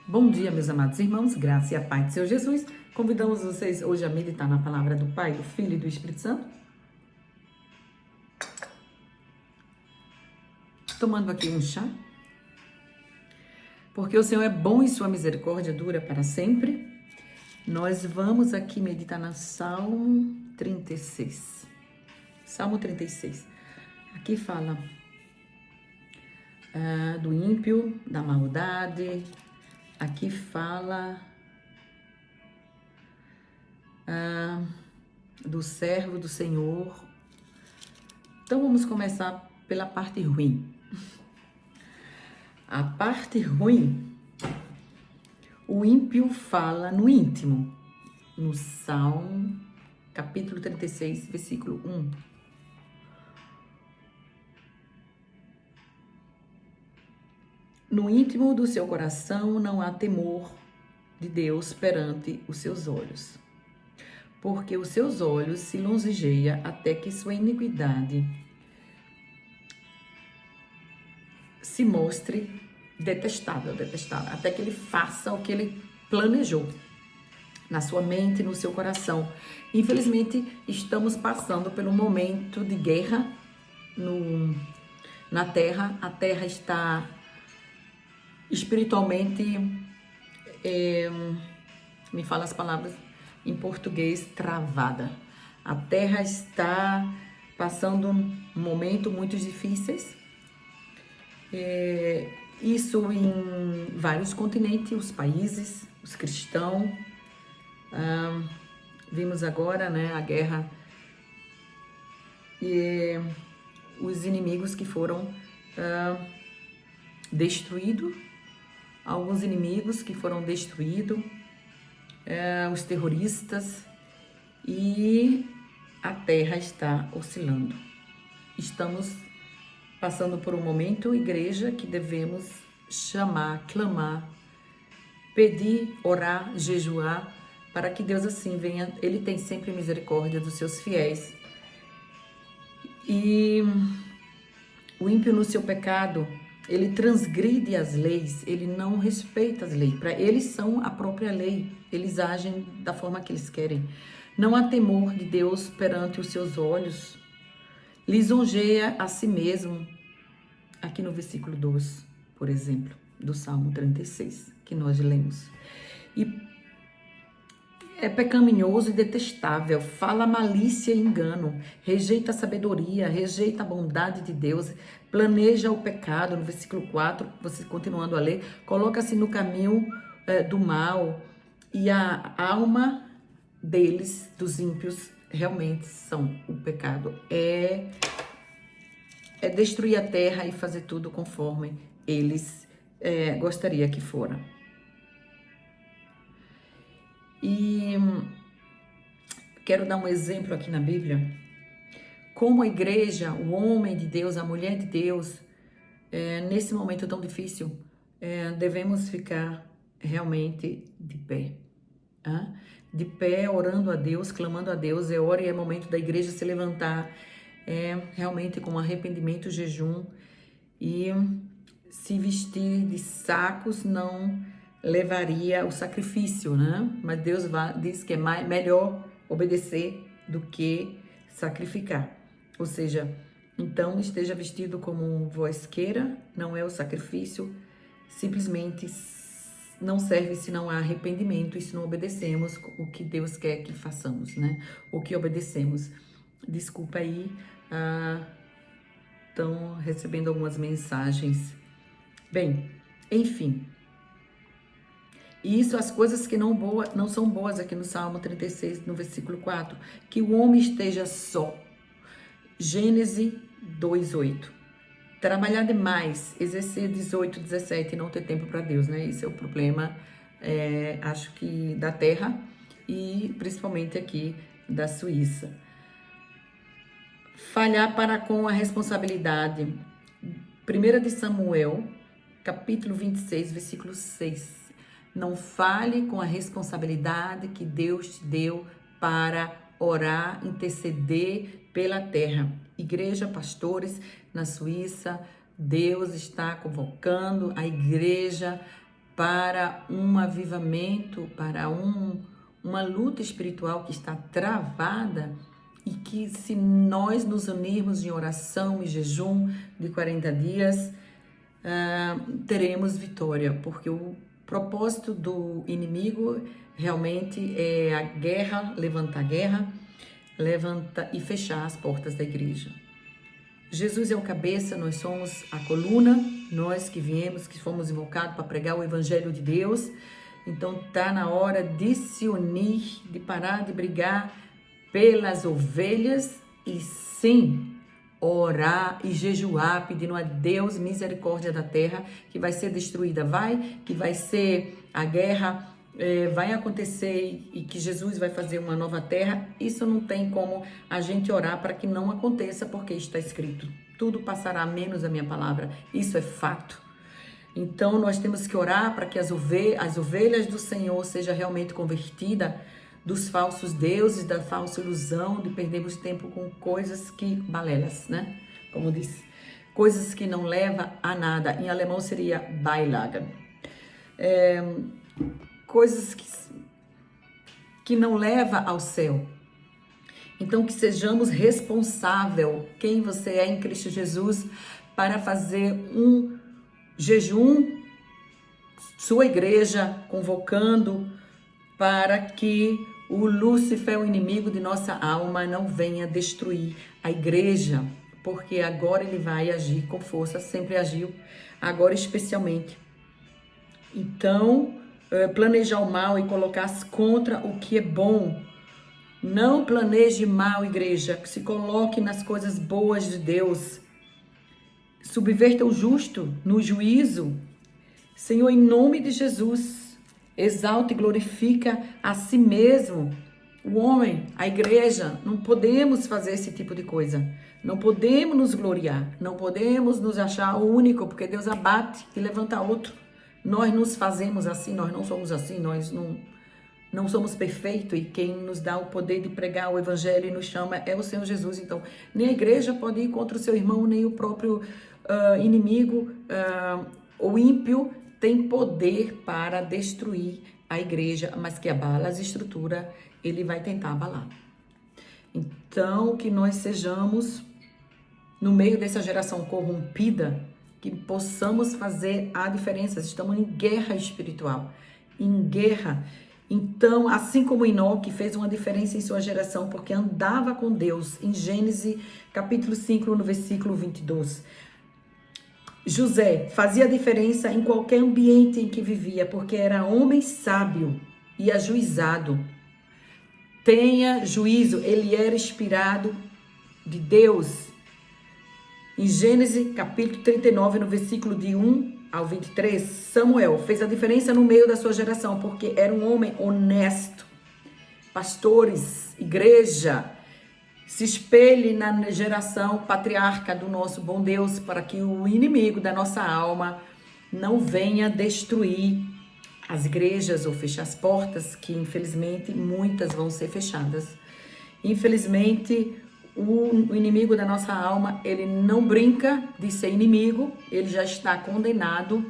Bom dia, meus amados irmãos, graça e a paz de Senhor Jesus. Convidamos vocês hoje a meditar na palavra do Pai, do Filho e do Espírito Santo. Tomando aqui um chá. Porque o Senhor é bom e sua misericórdia dura para sempre. Nós vamos aqui meditar no Salmo 36. Salmo 36. Aqui fala do ímpio, da maldade. Aqui fala do servo do Senhor. Então vamos começar pela parte ruim. A parte ruim, o ímpio fala no íntimo, no Salmo, capítulo 36, versículo 1. No íntimo do seu coração não há temor de Deus perante os seus olhos, porque os seus olhos se longeia até que sua iniquidade se mostre detestável, até que ele faça o que ele planejou na sua mente, no seu coração. Infelizmente, estamos passando por um momento de guerra na Terra. A Terra está espiritualmente, me fala as palavras em português, travada. A Terra está passando um momento muito difíceis. Isso em vários continentes, os países, os cristãos. Vimos agora, a guerra e os inimigos que foram destruídos, alguns inimigos que foram destruídos, os terroristas, e a terra está oscilando. Estamos passando por um momento, igreja, que devemos chamar, clamar, pedir, orar, jejuar, para que Deus assim venha. Ele tem sempre misericórdia dos seus fiéis. E o ímpio no seu pecado, ele transgride as leis, ele não respeita as leis. Para eles são a própria lei, eles agem da forma que eles querem. Não há temor de Deus perante os seus olhos. Lisonjeia a si mesmo. Aqui no versículo 2, por exemplo, do Salmo 36, que nós lemos. E é pecaminoso e detestável, fala malícia e engano, rejeita a sabedoria, rejeita a bondade de Deus, planeja o pecado, no versículo 4, você continuando a ler, coloca-se no caminho do mal, e a alma deles, dos ímpios, realmente são o pecado. É destruir a terra e fazer tudo conforme eles gostariam que fora. E quero dar um exemplo aqui na Bíblia. Como a igreja, o homem de Deus, a mulher de Deus, nesse momento tão difícil, devemos ficar realmente de pé. De pé, orando a Deus, clamando a Deus. É hora e é momento da igreja se levantar, realmente com arrependimento, jejum, e se vestir de sacos não levaria o sacrifício, Mas Deus diz que é melhor obedecer do que sacrificar. Ou seja, então esteja vestido como vós queira, não é o sacrifício, simplesmente não serve se não há arrependimento e se não obedecemos o que Deus quer que façamos, O que obedecemos. Desculpa aí, estão recebendo algumas mensagens. Bem, enfim. E isso, as coisas que não são boas aqui no Salmo 36, no versículo 4. Que o homem esteja só. Gênesis 2:8. Trabalhar demais, exercer 18, 17 e não ter tempo para Deus, Esse é o problema, acho que da Terra e principalmente aqui da Suíça. Falhar para com a responsabilidade. 1 de Samuel, capítulo 26, versículo 6. Não fale com a responsabilidade que Deus te deu para orar, interceder pela terra. Igreja, pastores na Suíça, Deus está convocando a igreja para um avivamento, para uma luta espiritual que está travada e que, se nós nos unirmos em oração e jejum de 40 dias, teremos vitória, porque o propósito do inimigo realmente é a guerra, levantar e fechar as portas da igreja. Jesus é o cabeça, nós somos a coluna, nós que viemos, que fomos invocados para pregar o evangelho de Deus. Então tá na hora de se unir, de parar de brigar pelas ovelhas e sim orar e jejuar, pedindo a Deus misericórdia da terra que vai ser destruída, que vai ser a guerra, vai acontecer e que Jesus vai fazer uma nova terra. Isso não tem como a gente orar para que não aconteça, porque está escrito: tudo passará menos a minha palavra. Isso é fato. Então nós temos que orar para que as ovelhas do Senhor sejam realmente convertidas dos falsos deuses, da falsa ilusão de perdermos tempo com coisas que balelas, né? Como diz, coisas que não levam a nada. Em alemão seria Beilagen. Coisas que não levam ao céu. Então, que sejamos responsáveis, quem você é em Cristo Jesus, para fazer um jejum, sua igreja convocando para que o Lúcifer, o inimigo de nossa alma, não venha destruir a igreja, porque agora ele vai agir com força, sempre agiu, agora especialmente. Então, planejar o mal e colocar-se contra o que é bom. Não planeje mal, igreja, se coloque nas coisas boas de Deus. Subverta o justo no juízo. Senhor, em nome de Jesus, exalta e glorifica a si mesmo. O homem, a igreja, não podemos fazer esse tipo de coisa. Não podemos nos gloriar. Não podemos nos achar o único, porque Deus abate e levanta outro. Nós nos fazemos assim, nós não somos assim, nós não somos perfeitos, e quem nos dá o poder de pregar o evangelho e nos chama é o Senhor Jesus. Então, nem a igreja pode ir contra o seu irmão, nem o próprio inimigo, o ímpio tem poder para destruir a igreja, mas que abala as estruturas, ele vai tentar abalar. Então, que nós sejamos, no meio dessa geração corrompida, que possamos fazer a diferença. Estamos em guerra espiritual, em guerra. Então, assim como Enoque fez uma diferença em sua geração, porque andava com Deus, em Gênesis capítulo 5, no versículo 22. José fazia diferença em qualquer ambiente em que vivia, porque era homem sábio e ajuizado. Tenha juízo, ele era inspirado de Deus. Em Gênesis capítulo 39, no versículo de 1 ao 23, Samuel fez a diferença no meio da sua geração, porque era um homem honesto. Pastores, igreja, se espelhe na geração patriarca do nosso bom Deus, para que o inimigo da nossa alma não venha destruir as igrejas ou fechar as portas, que infelizmente muitas vão ser fechadas. Infelizmente, o inimigo da nossa alma, ele não brinca de ser inimigo, ele já está condenado.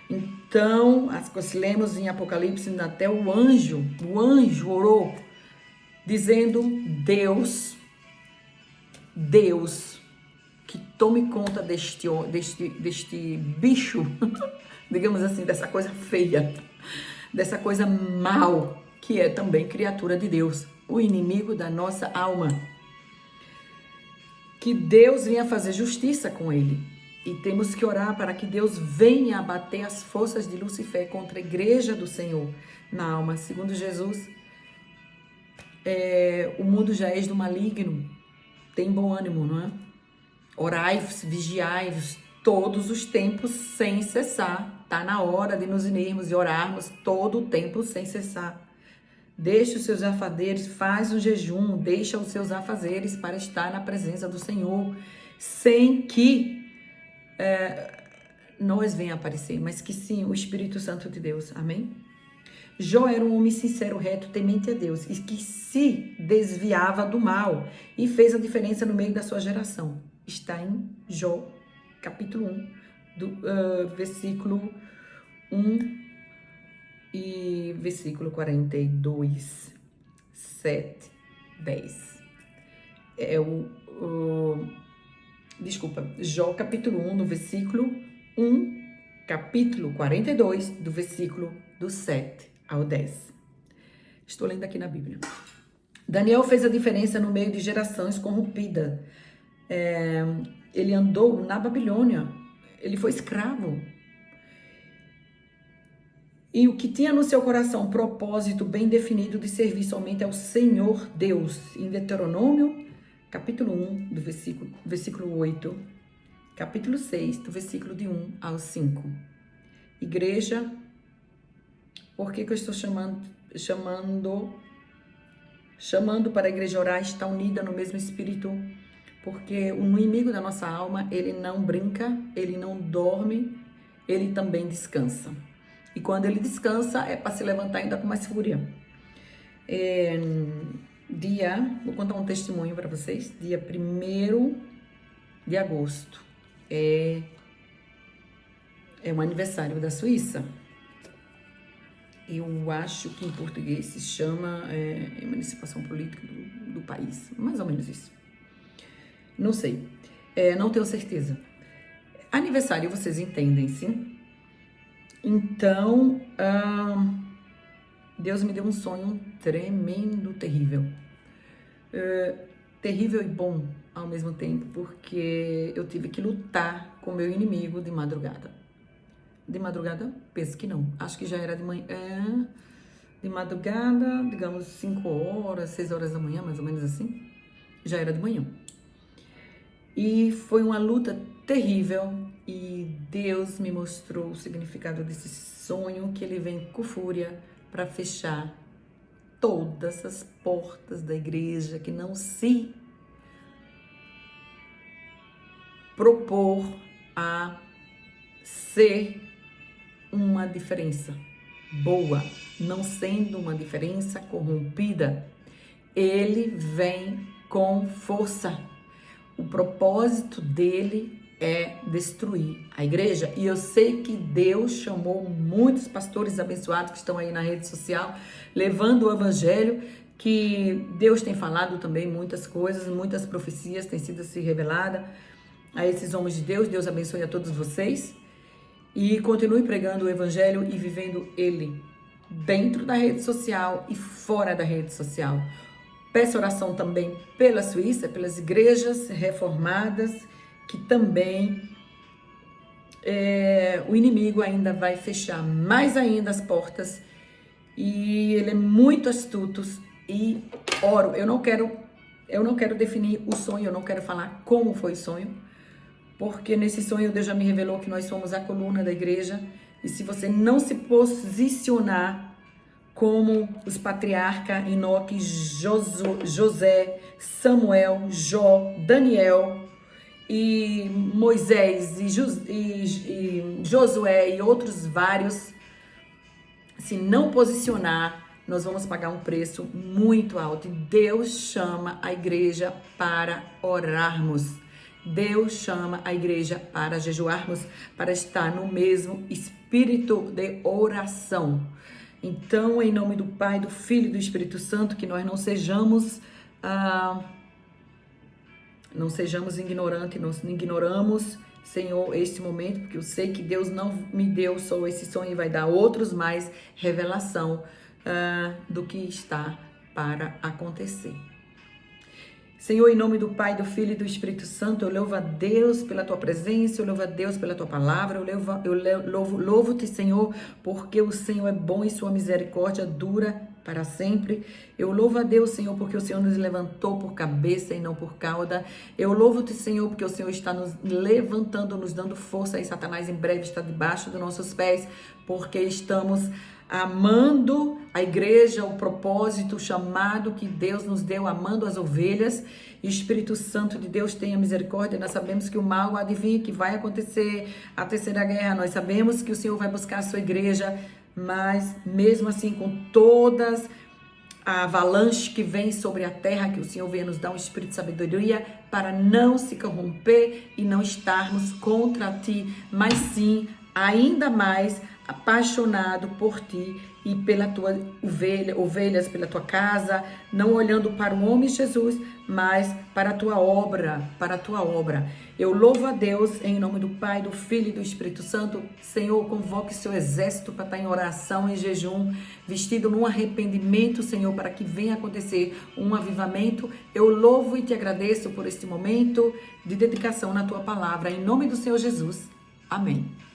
Então, se lemos em Apocalipse, até o anjo orou, dizendo: Deus, que tome conta deste bicho, digamos assim, dessa coisa feia, dessa coisa mal, que é também criatura de Deus, o inimigo da nossa alma. Que Deus venha fazer justiça com ele. E temos que orar para que Deus venha abater as forças de Lúcifer contra a igreja do Senhor na alma. Segundo Jesus, o mundo já é do maligno. Tem bom ânimo, não é? Orai-vos, vigiai-vos todos os tempos sem cessar. Está na hora de nos unirmos e orarmos todo o tempo sem cessar. Deixa os seus afazeres, faz um jejum, deixa os seus afazeres para estar na presença do Senhor, sem que nós venha aparecer, mas que sim, o Espírito Santo de Deus, amém? Jó era um homem sincero, reto, temente a Deus, e que se desviava do mal, e fez a diferença no meio da sua geração. Está em Jó, capítulo 1, do versículo 1 e versículo 42, 7, 10. Jó capítulo 1, no versículo 1, capítulo 42, do versículo do 7 ao 10. Estou lendo aqui na Bíblia. Daniel fez a diferença no meio de gerações corrompidas. Ele andou na Babilônia, ele foi escravo. E o que tinha no seu coração um propósito bem definido de servir somente ao Senhor Deus. Em Deuteronômio, capítulo 1, do versículo 8, capítulo 6, do versículo de 1 ao 5. Igreja, por que eu estou chamando para a igreja orar, está unida no mesmo espírito? Porque o inimigo da nossa alma, ele não brinca, ele não dorme, ele também descansa. E quando ele descansa, é para se levantar ainda com mais fúria. Vou contar um testemunho para vocês. Dia 1º de agosto. É um aniversário da Suíça. Eu acho que em português se chama emancipação política do país. Mais ou menos isso. Não sei. Não tenho certeza. Aniversário, vocês entendem, sim? Então, Deus me deu um sonho tremendo, terrível. Terrível e bom ao mesmo tempo, porque eu tive que lutar com meu inimigo de madrugada. De madrugada? Penso que não. Acho que já era de manhã. De madrugada, digamos 5 horas, 6 horas da manhã, mais ou menos assim. Já era de manhã. E foi uma luta terrível e Deus me mostrou o significado desse sonho, que ele vem com fúria para fechar todas as portas da igreja que não se propor a ser uma diferença boa, não sendo uma diferença corrompida. Ele vem com força. O propósito dele é destruir a igreja. E eu sei que Deus chamou muitos pastores abençoados que estão aí na rede social, levando o evangelho, que Deus tem falado também muitas coisas, muitas profecias têm sido se reveladas a esses homens de Deus. Deus abençoe a todos vocês. E continue pregando o evangelho e vivendo ele dentro da rede social e fora da rede social. Peço oração também pela Suíça, pelas igrejas reformadas, que também o inimigo ainda vai fechar mais ainda as portas. E ele é muito astuto. E oro, eu não quero definir o sonho, eu não quero falar como foi o sonho, porque nesse sonho Deus já me revelou que nós somos a coluna da igreja. E se você não se posicionar como os patriarcas Enoque, José, Samuel, Jó, Daniel e Moisés e Josué e outros vários, se não posicionar, nós vamos pagar um preço muito alto. E Deus chama a igreja para orarmos. Deus chama a igreja para jejuarmos, para estar no mesmo espírito de oração. Então, em nome do Pai, do Filho e do Espírito Santo, que nós não sejamos ignorantes, nós não ignoramos, Senhor, este momento, porque eu sei que Deus não me deu só esse sonho e vai dar outros mais revelação do que está para acontecer. Senhor, em nome do Pai, do Filho e do Espírito Santo, eu louvo a Deus pela Tua presença, eu louvo a Deus pela Tua palavra, eu louvo-Te, Senhor, porque o Senhor é bom e Sua misericórdia dura para sempre. Eu louvo a Deus, Senhor, porque o Senhor nos levantou por cabeça e não por cauda. Eu louvo-Te, Senhor, porque o Senhor está nos levantando, nos dando força, e Satanás em breve está debaixo dos nossos pés, porque estamos amando a igreja, o propósito, o chamado que Deus nos deu, amando as ovelhas. Espírito Santo de Deus, tenha misericórdia. Nós sabemos que o mal há de vir, que vai acontecer a terceira guerra. Nós sabemos que o Senhor vai buscar a sua igreja, mas mesmo assim, com todas a avalanche que vem sobre a terra, que o Senhor venha nos dar um espírito de sabedoria para não se corromper e não estarmos contra Ti, mas sim, ainda mais, apaixonado por ti e pela tua ovelhas, pela tua casa, não olhando para o homem Jesus, mas para a tua obra, para a tua obra. Eu louvo a Deus em nome do Pai, do Filho e do Espírito Santo. Senhor, convoque seu exército para estar em oração, em jejum, vestido num arrependimento, Senhor, para que venha acontecer um avivamento. Eu louvo e te agradeço por este momento de dedicação na tua palavra, em nome do Senhor Jesus. Amém.